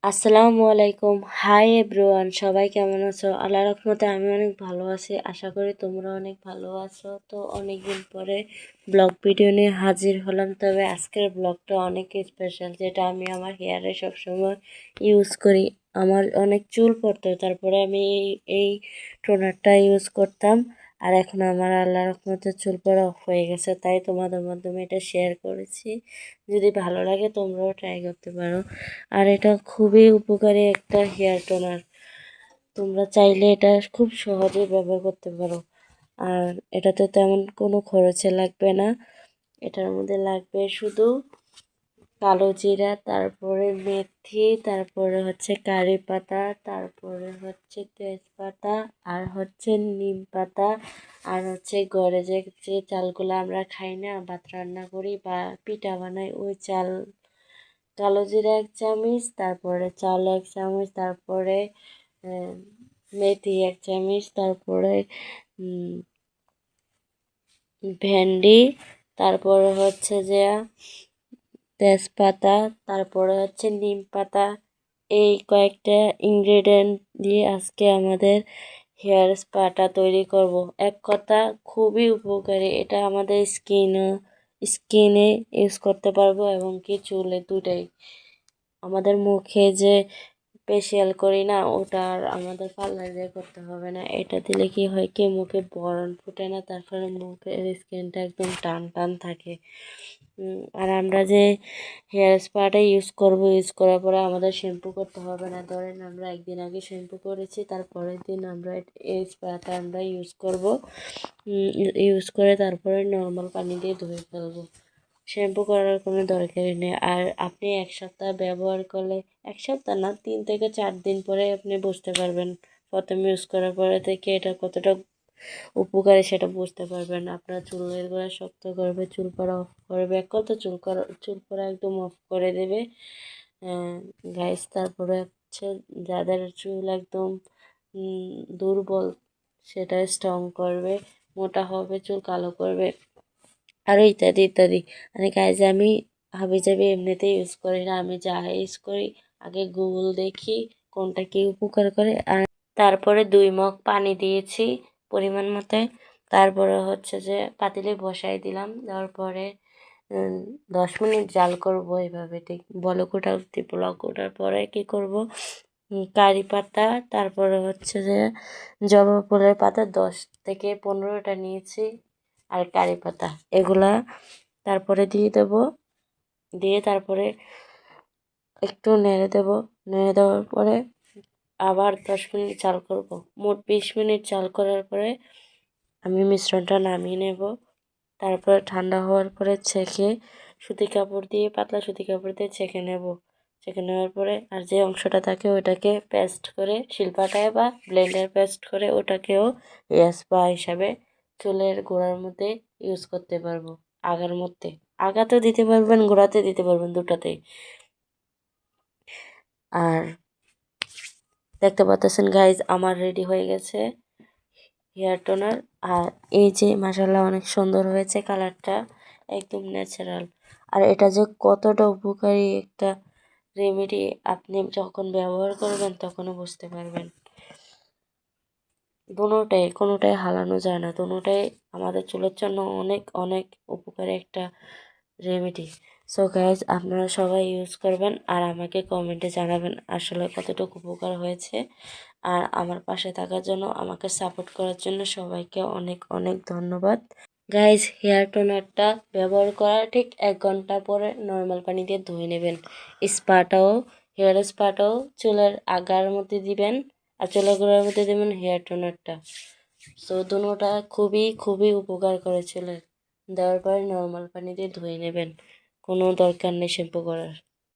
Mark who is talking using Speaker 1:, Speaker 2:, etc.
Speaker 1: আসসালামু আলাইকুম। Hi everyone, সবাই কেমন আছো? আল্লাহর রহমতে আমি অনেক ভালো আছি। আশা করি তোমরা অনেক ভালো আছো। তো অনেকদিন পরে ব্লগ ভিডিও নিয়ে হাজির হলাম। তবে আজকের ব্লগটা অনেক স্পেশাল, যেটা আমি আমার হেয়ারে সবসময় ইউজ করি। আমার অনেক চুল পড়তো, তারপরে আমি এই টোনারটা ইউজ করতাম। আর এখন আমার আল্লাহর রহমতে চুল পড়া অফ হয়ে গেছে, তাই তোমাদের মাধ্যমে এটা শেয়ার করেছি। যদি ভালো লাগে তোমরাও ট্রাই করতে পারো। আর এটা খুবই উপকারী একটা হেয়ার টোনার। তোমরা চাইলে এটা খুব সহজেই ব্যবহার করতে পারো। আর এটাতে তেমন কোনো খরচে লাগবে না। এটার মধ্যে লাগবে শুধু কালো জিরা, তারপরে মেথি, তারপরে হচ্ছে কারি পাতা, তারপরে হচ্ছে তেজপাতা, আর হচ্ছে নিম পাতা, আর হচ্ছে ঘরে যে চালগুলো আমরা খাই না, ভাত রান্না করি বা পিঠা বানাই, ওই চাল। কালো জিরা 1 চামচ, তারপরে চাল 1 চামচ, তারপরে মেথি 1 চামচ, তারপরে ভেন্ডি, তারপরে হচ্ছে যে তেজপাতা, তারপরে হচ্ছে নিম পাতা। এই কয়েকটা ইনগ্রেডিয়েন্ট দিয়ে আজকে আমাদের হেয়ার স্পাটা তৈরি করব। এক কথা খুবই উপকারী। এটা আমাদের স্কিনে ইউজ করতে পারবো এবং কি চুলে, দুটাই। আমাদের মুখে যে ফেসিয়াল করি না, ওটা আর আমাদের পার্লার দিয়ে করতে হবে না। এটা দিলে কি হয় কি, মুখে ব্রণ ফুটে না, তারপরে মুখের স্কিনটা একদম টান টান থাকে। আর আমরা যে হেয়ার স্পাটা ইউজ করার পরে আমাদের শ্যাম্পু করতে হবে না। ধরেন আমরা একদিন আগে শ্যাম্পু করেছি, তারপরের দিন আমরা এই স্পাটা আমরা ইউজ করব। ইউজ করে তারপরে নর্মাল পানি দিয়ে ধুয়ে ফেলবো। শ্যাম্পু করার কোনো দরকারই নেই। আর আপনি 1 সপ্তাহ ব্যবহার করলে, 1 সপ্তাহ না, 3 থেকে 4 দিন পরে আপনি বুঝতে পারবেন। প্রথম ইউজ করার পরে থেকে এটা কতটা উপকারী সেটা বুঝতে পারবেন। আপনার চুলের গোড়া শক্ত করবে, চুল পড়া অফ করবে, চুল পড়া একদম অফ করে দেবে গাইস। তারপরে হচ্ছে যাদের চুল একদম দুর্বল, সেটা স্ট্রং করবে, মোটা হবে, চুল কালো করবে, আরও ইত্যাদি ইত্যাদি। মানে গাইজ আমি হাবিজাবি এমনিতেই ইউজ করি না। আমি যা ইউজ করি আগে গুগল দেখি কোনটা কি উপকার করে। আর তারপরে 2 মগ পানি দিয়েছি পরিমাণ মতো। তারপরে হচ্ছে যে পাতিলে বসাই দিলাম, দেওয়ার পরে 10 মিনিট জাল করব এইভাবে। ঠিক বলক ওঠার পরে কি করব, কারি পাতা, তারপরে হচ্ছে যে জবা ফুলের পাতা 10 থেকে 15টা নিয়েছি, আর কারি পাতা, এগুলা তারপরে দিয়ে দেব। দিয়ে তারপরে একটু নেড়ে দেব। নেড়ে দেওয়ার পরে আবার 10 মিনিট চাল করব। মোট 20 মিনিট চাল করার পরে আমি মিশ্রণটা নামিয়ে নেব। তারপরে ঠান্ডা হওয়ার পরে ছেঁকে পাতলা সুতি কাপড় দিয়ে ছেঁকে নেব। ছেঁকে নেওয়ার পরে আর যে অংশটা থাকে ওটাকে পেস্ট করে, শিলপাটায় বা ব্লেন্ডার পেস্ট করে, ওটাকেও হেয়ার স্পা হিসাবে চুলের গোড়ার মধ্যে ইউজ করতে পারবো। আগার মধ্যে, আগাতেও দিতে পারবেন, গোড়াতে দিতে পারবেন, দুটাতেই। আর দেখতে পাচ্ছেন গাইজ, আমার রেডি হয়ে গেছে হেয়ার টোনার। আর এই যে মাশাআল্লাহ অনেক সুন্দর হয়েছে কালারটা, একদম ন্যাচারাল। আর এটা যে কতটা উপকারী একটা রেমেডি, আপনি যখন ব্যবহার করবেন তখনও বুঝতে পারবেন। কোনোটাই হারানো যায় না। দুটোটাই আমাদের চুলের জন্য অনেক অনেক উপকারী একটা রেমেডি। সো গাইজ, আপনারা সবাই ইউজ করবেন আর আমাকে কমেন্টে জানাবেন আসলে কতটুকু উপকার হয়েছে। আর আমার পাশে থাকার জন্য, আমাকে সাপোর্ট করার জন্য সবাইকে অনেক অনেক ধন্যবাদ। গাইজ, হেয়ার টোনারটা ব্যবহার করার ঠিক 1 ঘন্টা পরে নর্মাল পানি দিয়ে ধুয়ে নেবেন। হেয়ার স্পাটাও চুলের আগার মধ্যে দিবেন, আর চুলের গোড়ার মধ্যে দেবেন হেয়ার টোনারটা। সো দুটোটা খুবই খুবই উপকার করে চুলের। দেওয়ার পরে নর্মাল পানি দিয়ে ধুয়ে নেবেন, কোনো দরকার নেই শ্যাম্পু করার।